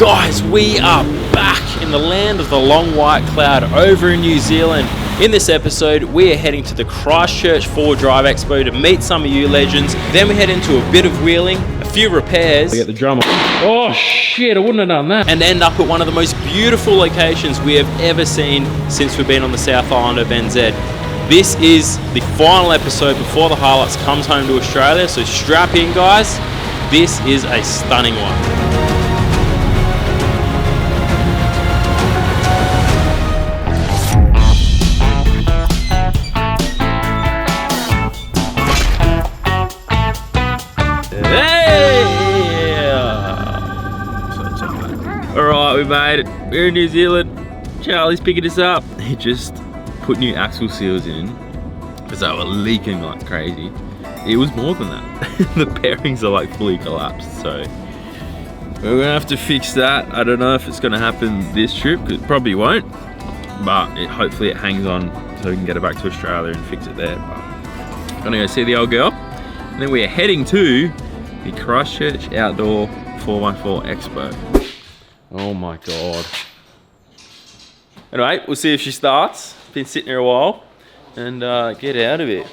Guys, we are back in the land of the long white cloud over in New Zealand. In this episode, we are heading to the Christchurch 4-Drive Expo to meet some of you legends. Then we head into a bit of wheeling, a few repairs. We get the drummer. Oh shit, I wouldn't have done that. And end up at one of the most beautiful locations we have ever seen since we've been on the South Island of NZ. This is the final episode before the Highlights comes home to Australia, so strap in guys. This is a stunning one. Alright, we made it. We're in New Zealand. Charlie's picking us up. He just put new axle seals in because they were leaking like crazy. It was more than that. The bearings are like fully collapsed, so we're gonna have to fix that. I don't know if it's gonna happen this trip, because it probably won't, but hopefully it hangs on so we can get it back to Australia and fix it there. But gonna go see the old girl, and then we are heading to the Christchurch Outdoor 414 Expo. Oh my god. Anyway, we'll see if she starts. Been sitting here a while, and get out of it.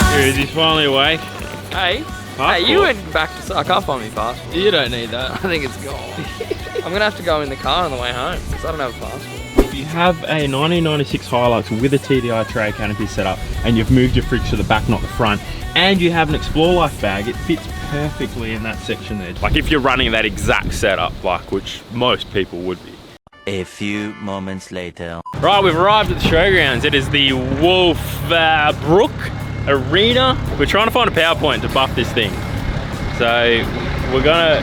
Here he is, he's finally awake. Hey, hey, you went back to suck up on me, passport. You don't need that. I think it's gone. I'm gonna have to go in the car on the way home because I don't have a passport. If you have a 1996 Hilux with a TDI tray canopy set up, and you've moved your fridge to the back, not the front, and you have an Explore Life bag, it fits perfectly in that section there. Like if you're running that exact setup, like which most people would be. A few moments later. Right, we've arrived at the showgrounds. It is the Wolf Brook Arena. We're trying to find a PowerPoint to buff this thing. So we're gonna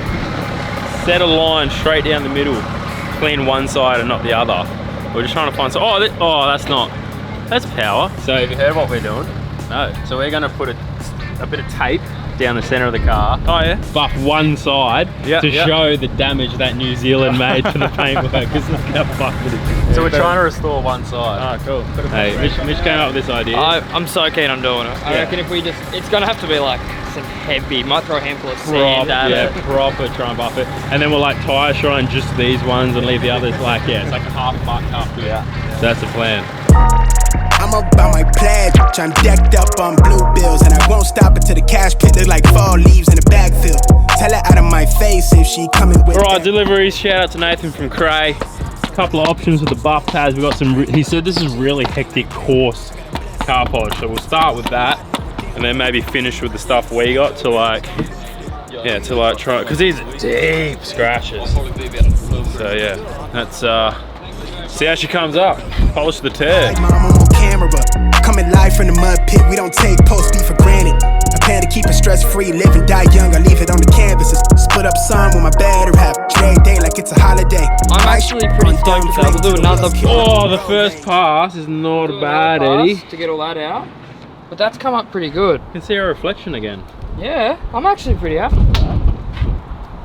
set a line straight down the middle, clean one side and not the other. We're just trying to find some, that's power. So have you heard what we're doing? No. So we're gonna put a bit of tape down the center of the car. Oh yeah. Buff one side to show the damage that New Zealand made to the paintwork. Because look how fucked it is. So we're trying to restore one side. Oh, cool. Hey, Mitch came up with this idea. I'm so keen on doing it. I reckon if we just, it's gonna have to be like some heavy, might throw a handful of sand at it. Proper try and buff it. And then we'll like tire shine just these ones and leave the others like, it's like a half buck after. So that's the plan. I'm about my pledge, I'm decked up on blue bills, and I won't stop until the cash pit look like fall leaves in a bag filled. Tell her out of my face if she coming with. Alright, deliveries, shout out to Nathan from Cray. A couple of options with the buff pads. We got some, he said this is really hectic, coarse car polish, so we'll start with that, and then maybe finish with the stuff we got to like, to like try, because these are deep scratches. So yeah, that's see how she comes up. Polish the turd. Coming live from the mud pit, we don't take post beef for granted. I plan to keep it stress-free, live and die young, I leave it on the canvases. Split up some with my better half, trade day like it's a holiday. I'm actually pretty stoked with that. We'll do another. Oh, the first pass is not bad, Eddie. To get all that out. But that's come up pretty good. You can see our reflection again. Yeah, I'm actually pretty happy with that.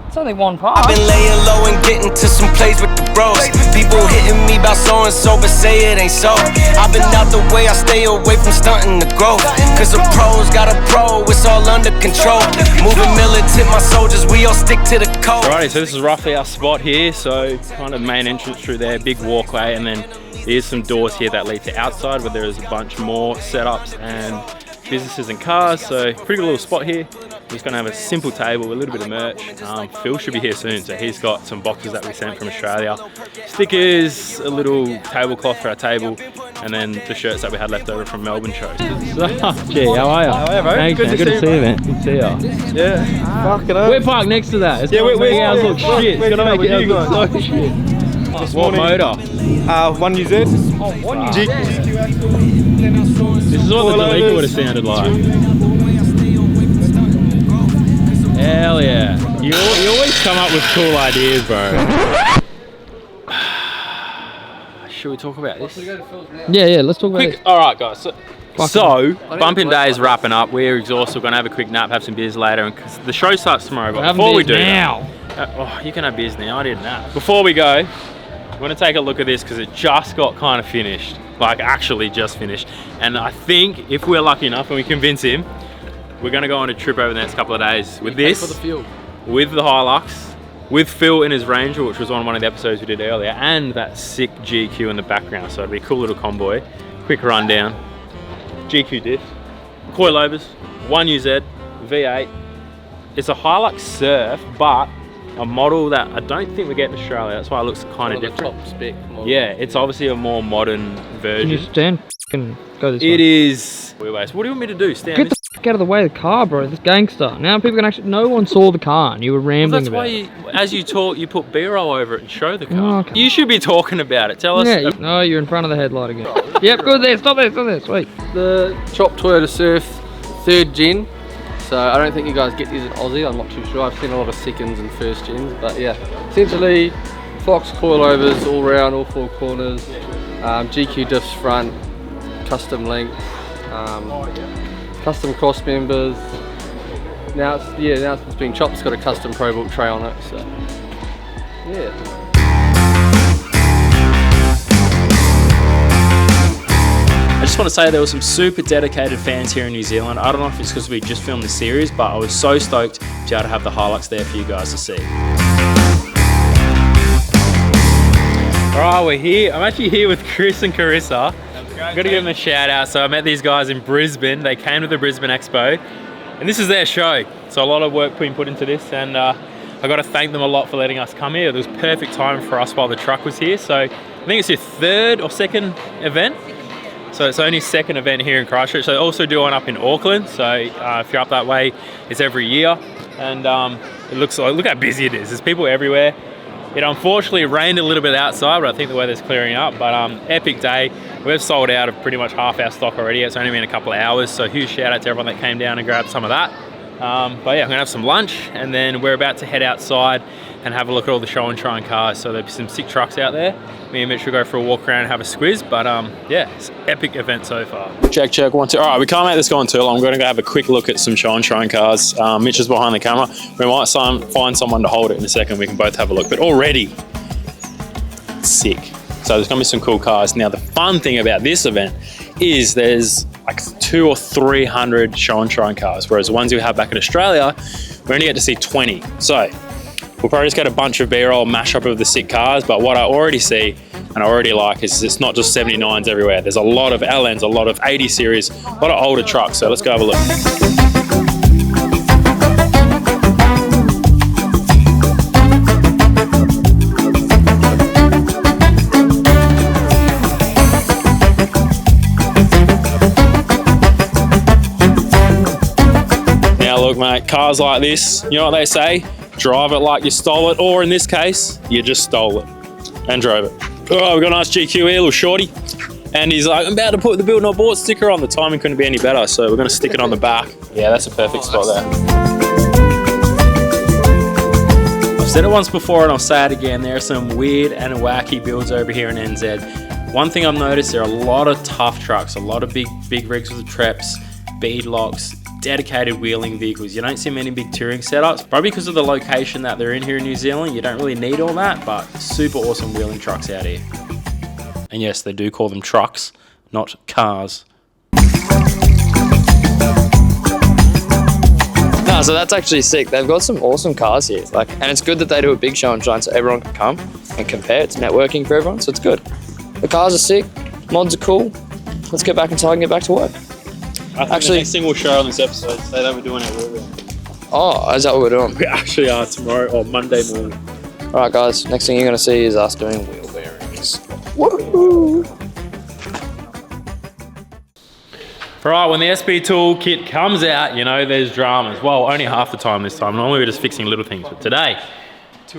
It's only one pass. I've been laying low and getting to some plays with the bros. People hitting me about so and so, but say it ain't so. I've been out the way, I stay away from stunting the growth. Cause the pros got a pro, it's all under control. Moving militant, my soldiers, we all stick to the code. Alrighty, so this is roughly our spot here. So kind of main entrance through there, big walkway, and then here's some doors here that lead to outside where there's a bunch more setups and businesses and cars. So pretty good little spot here. We're just gonna have a simple table, a little bit of merch. Phil should be here soon, so he's got some boxes that we sent from Australia. Stickers, a little tablecloth for our table, and then the shirts that we had left over from Melbourne show. Gee, how are you? How are you, bro? Hey, good to see you, man. Good to see you. Yeah. Fucking up. We're parked next to that. It's we're ours look shit. It's gonna make it look so shit. What motor? 1UZ. Oh, 1UZ. This is what the Deleca would have sounded like. Hell yeah. You always come up with cool ideas, bro. Should we talk about this? Yeah, let's talk about it. Alright guys, so bumping day is wrapping up. We're exhausted, we're going to have a quick nap, have some beers later, and cause the show starts tomorrow. But before we do now. You can have beers now, I didn't nap. Before we go, we're going to take a look at this because it just got kind of finished. Like actually just finished. And I think if we're lucky enough and we convince him, we're going to go on a trip over the next couple of days with this, for the fuel, with the Hilux, with Phil in his Ranger, which was on one of the episodes we did earlier, and that sick GQ in the background. So it'd be a cool little convoy. Quick rundown. GQ diff, coilovers, 1UZ, V8. It's a Hilux Surf, but a model that I don't think we get in Australia. That's why it looks kind of different. Top spec model. Yeah, it's obviously a more modern version. Can you stand and go this way? It is wheelbase. What do you want me to do? Stand Get the f out of the way of the car, bro. This gangster. Now people can actually. No one saw the car, and you were rambling Well, that's about why, as you talk, you put B-roll over it and show the car. Oh, okay. You should be talking about it. Tell us. Yeah. No, you're in front of the headlight again. Yep. Good there. Stop there. Stop there. Sweet. The chopped Toyota Surf 3rd gen. So I don't think you guys get these in Aussie, I'm not too sure. I've seen a lot of 2nds and 1st gens, but yeah. Essentially, Fox coilovers all round, all 4 corners, GQ diffs front, custom length, custom cross members. Now it's been chopped, it's got a custom Pro Book tray on it, so yeah. I just want to say there were some super dedicated fans here in New Zealand. I don't know if it's because we just filmed the series, but I was so stoked to be able to have the Hilux there for you guys to see. Alright, we're here. I'm actually here with Chris and Carissa. I've got to give them a shout out. So I met these guys in Brisbane. They came to the Brisbane Expo, and this is their show. So a lot of work being put into this, and I got to thank them a lot for letting us come here. It was perfect time for us while the truck was here. So I think it's your 3rd or 2nd event. So it's only 2nd event here in Christchurch. They also do one up in Auckland. So if you're up that way, it's every year. And it looks like, look how busy it is. There's people everywhere. It unfortunately rained a little bit outside, but I think the weather's clearing up. But epic day. We've sold out of pretty much half our stock already. It's only been a couple of hours. So huge shout out to everyone that came down and grabbed some of that. But yeah, I'm gonna have some lunch, and then we're about to head outside and have a look at all the show and try cars. So there'll be some sick trucks out there. Me and Mitch will go for a walk around and have a squiz, but yeah, it's an epic event so far. Check, 1, 2. All right, we can't make this go on too long. I'm going to go have a quick look at some show and shine cars. Mitch is behind the camera. We might find someone to hold it in a second. We can both have a look, but already sick. So there's going to be some cool cars. Now, the fun thing about this event is there's like 200 or 300 show and shine cars, whereas the ones we have back in Australia, we only get to see 20. So we'll probably just get a bunch of B-roll mashup of the sick cars, but what I already see and I already like is it's not just 79s everywhere. There's a lot of LNs, a lot of 80 series, a lot of older trucks. So let's go have a look. Now look mate, cars like this, you know what they say? Drive it like you stole it, or in this case, you just stole it and drove it. Oh, we've got a nice GQ here, little shorty. And he's like, I'm about to put the build not bought sticker on. The timing couldn't be any better, so we're gonna stick it on the back. Yeah, that's a perfect spot there. I've said it once before and I'll say it again, there are some weird and wacky builds over here in NZ. One thing I've noticed, there are a lot of tough trucks, a lot of big rigs with treps, bead locks, dedicated wheeling vehicles. You don't see many big touring setups, probably because of the location that they're in here in New Zealand. You don't really need all that, but super awesome wheeling trucks out here. And yes, they do call them trucks, not cars. No, so that's actually sick. They've got some awesome cars here. And it's good that they do a big show and shine so everyone can come and compare. It's networking for everyone, so it's good. The cars are sick, mods are cool. Let's get back inside and get back to work. I think the next thing we'll show on this episode, say that we're doing it wheelbarrow. Oh, is that what we're doing? We actually are tomorrow or Monday morning. Alright guys, next thing you're going to see is us doing wheel bearings. Woohoo! Right, when the SB Tool kit comes out, you know, there's dramas. Well, only half the time this time. Normally we're just fixing little things, but today,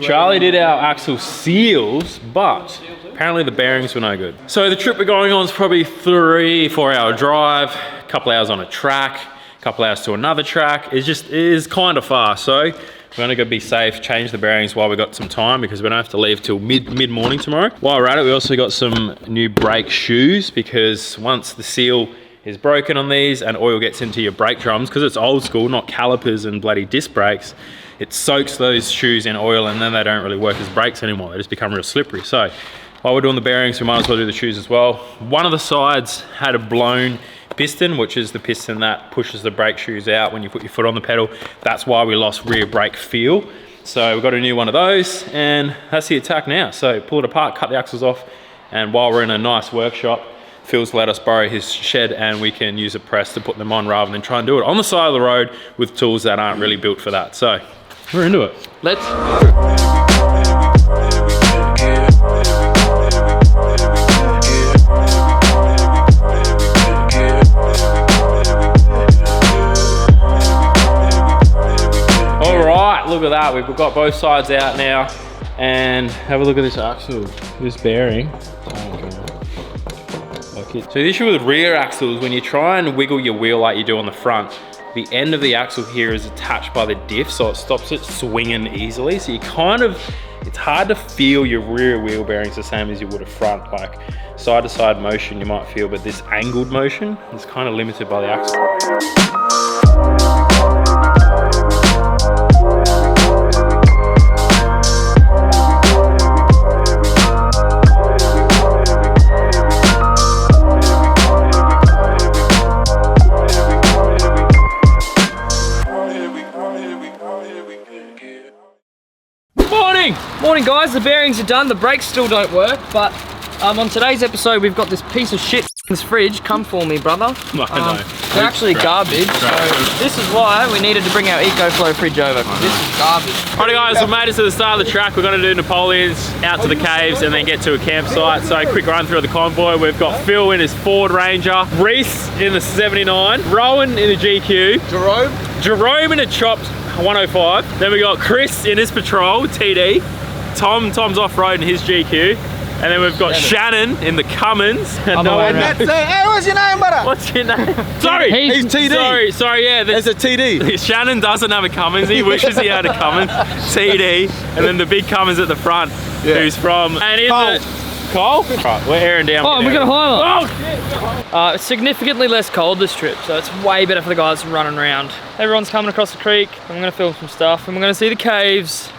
Charlie did our axle seals, but apparently the bearings were no good. So the trip we're going on is probably 3-4 hour drive, a couple hours on a track, a couple hours to another track. It is kind of far. So we're gonna go be safe, change the bearings while we got some time because we don't have to leave till mid-morning tomorrow. While we're at it, we also got some new brake shoes because once the seal is broken on these and oil gets into your brake drums, because it's old school, not calipers and bloody disc brakes, it soaks those shoes in oil and then they don't really work as brakes anymore. They just become real slippery. So while we're doing the bearings, we might as well do the shoes as well. One of the sides had a blown piston, which is the piston that pushes the brake shoes out when you put your foot on the pedal. That's why we lost rear brake feel. So we've got a new one of those, and that's the attack now. So pull it apart, cut the axles off, and while we're in a nice workshop, Phil's let us borrow his shed and we can use a press to put them on rather than try and do it on the side of the road with tools that aren't really built for that. So we're into it. Let's. All right, look at that. We've got both sides out now, and have a look at this axle, this bearing. So the issue with rear axles, when you try and wiggle your wheel like you do on the front, the end of the axle here is attached by the diff, so it stops it swinging easily. So you kind of, it's hard to feel your rear wheel bearings the same as you would a front. Like side to side motion you might feel, but this angled motion is kind of limited by the axle. Morning guys, the bearings are done, the brakes still don't work, but on today's episode we've got this piece of shit this fridge. Come for me, brother. They're actually garbage, so this is why we needed to bring our EcoFlow fridge over, because this is garbage. Alright guys, we've made it to the start of the track. We're going to do Nepoleans, out to the caves, and then get to a campsite. So quick run through the convoy. We've got Phil in his Ford Ranger, Reese in the 79, Rowan in the GQ, Jerome in a chopped 105. Then we got Chris in his Patrol TD, Tom's off-road in his GQ, and then we've got Shannon in the Cummins. And no one knows. Hey, what's your name, brother? What's your name? Sorry, he's TD. Sorry, yeah. There's a TD. Shannon doesn't have a Cummins. He wishes he had a Cummins. TD, and then the big Cummins at the front, who's from and in Cole. Right, we're airing down. Oh, we got a highlight. Oh, it's significantly less cold this trip, so it's way better for the guys running around. Everyone's coming across the creek. I'm gonna film some stuff, and we're gonna see the caves.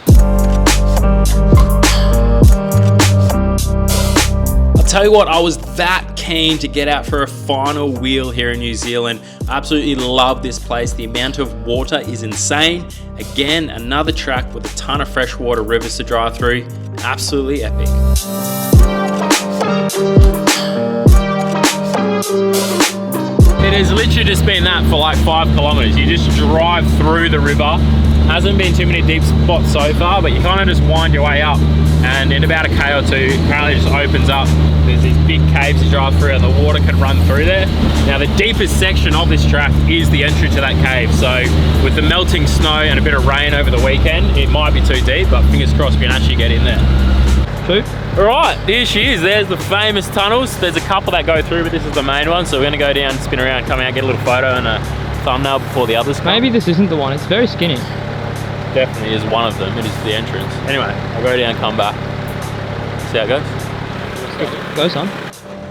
I'll tell you what, I was that keen to get out for a final wheel here in New Zealand. I absolutely love this place. The amount of water is insane. Again, another track with a ton of freshwater rivers to drive through. Absolutely epic. it has literally just been that for like 5 kilometers. You just drive through the river. Hasn't been too many deep spots so far, but you kind of just wind your way up, and in about a K or two, apparently it just opens up. There's these big caves to drive through, and the water can run through there. Now, the deepest section of this track is the entry to that cave. So with the melting snow and a bit of rain over the weekend, it might be too deep, but fingers crossed we can actually get in there. All right, here she is. There's the famous tunnels. There's a couple that go through, but this is the main one. So we're gonna go down, spin around, come out, get a little photo and a thumbnail before the others come. Maybe this isn't the one. It's very skinny. Definitely is one of them. It is the entrance. Anyway, I'll go down, come back. See how it goes. Go, son.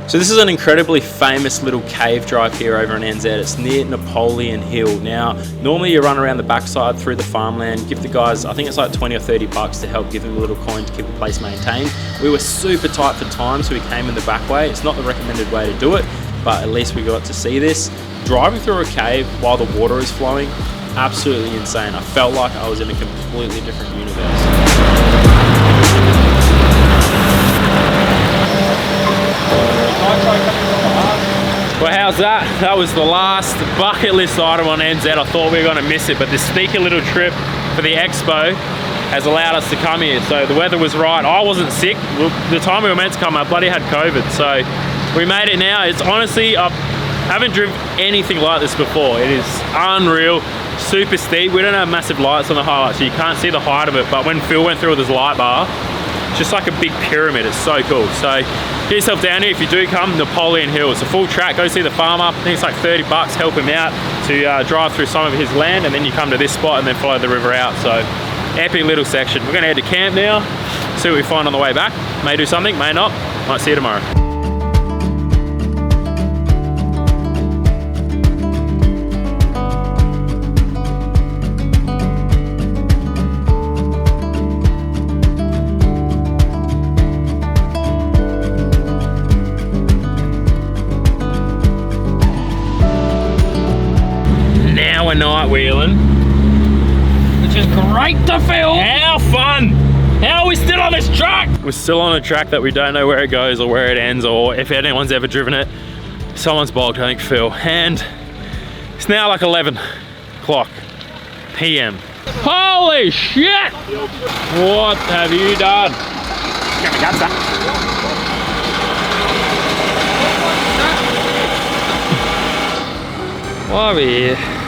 So this is an incredibly famous little cave drive here over in NZ. It's near Nepolean Hill. Now, normally you run around the backside through the farmland, give the guys, I think it's like 20 or 30 bucks to help give them a little coin to keep the place maintained. We were super tight for time, so we came in the back way. It's not the recommended way to do it, but at least we got to see this. Driving through a cave while the water is flowing, absolutely insane. I felt like I was in a completely different universe. Well, how's that? That was the last bucket list item on NZ. I thought we were going to miss it, but this sneaky little trip for the Expo has allowed us to come here. So the weather was right. I wasn't sick. The time we were meant to come, I bloody had COVID. So we made it now. It's honestly, I haven't driven anything like this before. It is unreal, super steep. We don't have massive lights on the highlights, so you can't see the height of it. But when Phil went through with his light bar, just like a big pyramid. It's so cool. So get yourself down here if you do come. Nepolean Hill. It's a full track. Go see the farmer. I think it's like 30 bucks. Help him out to drive through some of his land, and then you come to this spot and then follow the river out. So epic little section. We're gonna head to camp now, see what we find on the way back. May do something, may not. Might see you tomorrow. we're night wheeling, which is great to feel. How fun! How are we still on this track? We're still on a track that we don't know where it goes or where it ends, or if anyone's ever driven it. Someone's bogged, I think Phil. And it's now like 11 o'clock PM. Holy shit! What have you done? Why are we here? You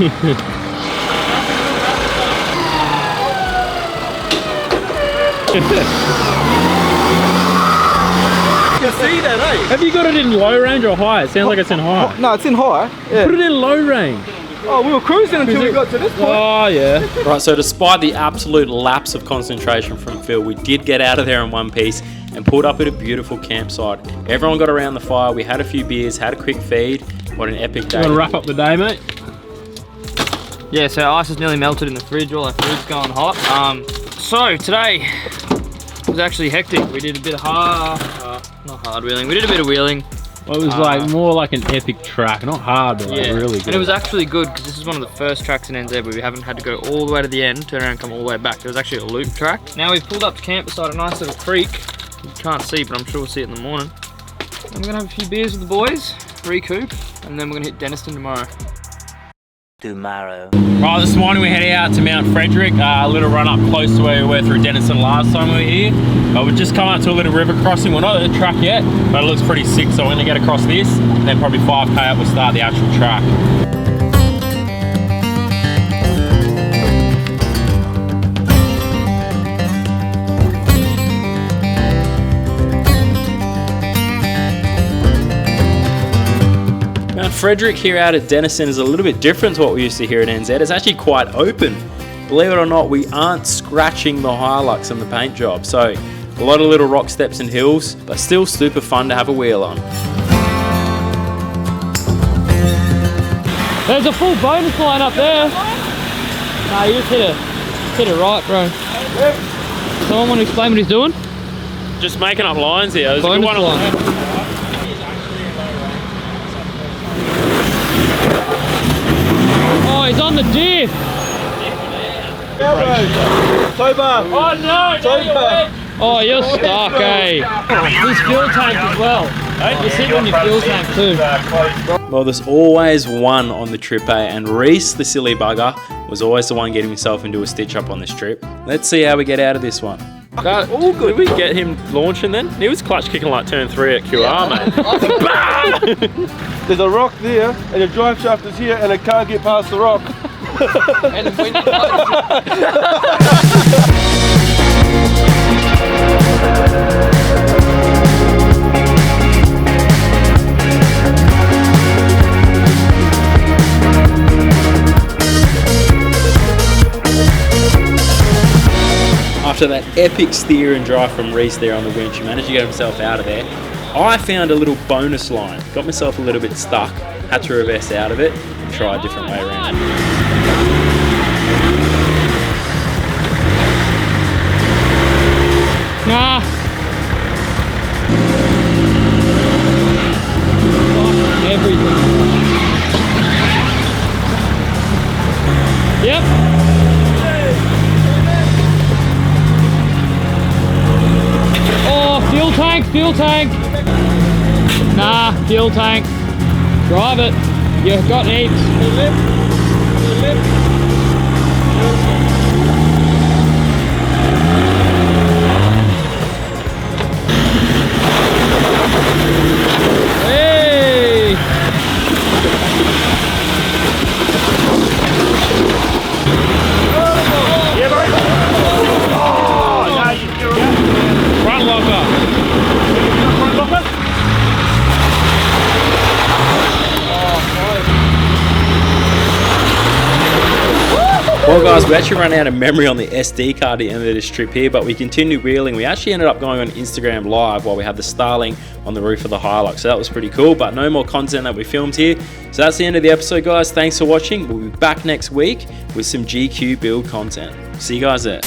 can see that, eh? Have you got it in low range or high? It sounds like it's in high. No, it's in high. Yeah. Put it in low range. Oh, we were cruising until we got to this point. Oh yeah. Right, so despite the absolute lapse of concentration from Phil, we did get out of there in one piece and pulled up at a beautiful campsite. Everyone got around the fire, we had a few beers, had a quick feed. What an epic day. You want to wrap up the day, mate? Yeah, so ice is nearly melted in the fridge, all our food's going hot. So today was actually hectic. We did a bit of not hard wheeling, we did a bit of wheeling. Well, it was like more like an epic track, not hard, but like really good. And it was actually good because this is one of the first tracks in NZ where we haven't had to go all the way to the end, turn around and come all the way back. There was actually a loop track. Now we've pulled up to camp beside a nice little creek. You can't see, but I'm sure we'll see it in the morning. And we're gonna have a few beers with the boys, recoup, and then we're gonna hit Denniston tomorrow. Right, this morning we headed out to Mount Frederick, a little run up close to where we were through Denniston last time we were here. We've just come up to a little river crossing. We're not at the track yet, but it looks pretty sick, so we're gonna get across this, and then probably 5k up we'll start the actual track. Mount Frederick here out at Denniston is a little bit different to what we used to hear at NZ. It's actually quite open. Believe it or not, we aren't scratching the Hilux and the paint job. So a lot of little rock steps and hills, but still super fun to have a wheel on. There's a full bonus line up there. Nah, you just hit it right, bro. Someone want to explain what he's doing? Just making up lines here. There's a good one on line. Oh, he's on the diff. Sober. Oh no! Sober. Oh, you're stuck, eh? This fuel tank as well. You're sitting on your fuel tank too. Well, there's always one on the trip, eh? And Reese, the silly bugger, was always the one getting himself into a stitch up on this trip. Let's see how we get out of this one. All good. Did we get him launching then? He was clutch kicking like turn 3 at QR, mate. There's a rock there, and the drive shaft is here, and it can't get past the rock. And when you After that epic steer and drive from Reese there on the winch, he managed to get himself out of there. I found a little bonus line, got myself a little bit stuck, had to reverse out of it and try a different way around. Nah. Everything. Yep. Oh, fuel tank, fuel tank. Nah, fuel tank. Drive it. You've got heaps. Hey! Front locker. Well guys, we actually ran out of memory on the SD card at the end of this trip here, but we continued wheeling. We actually ended up going on Instagram Live while we had the Starling on the roof of the Hilux, so that was pretty cool, but no more content that we filmed here. So that's the end of the episode guys, thanks for watching. We'll be back next week with some GQ build content. See you guys there.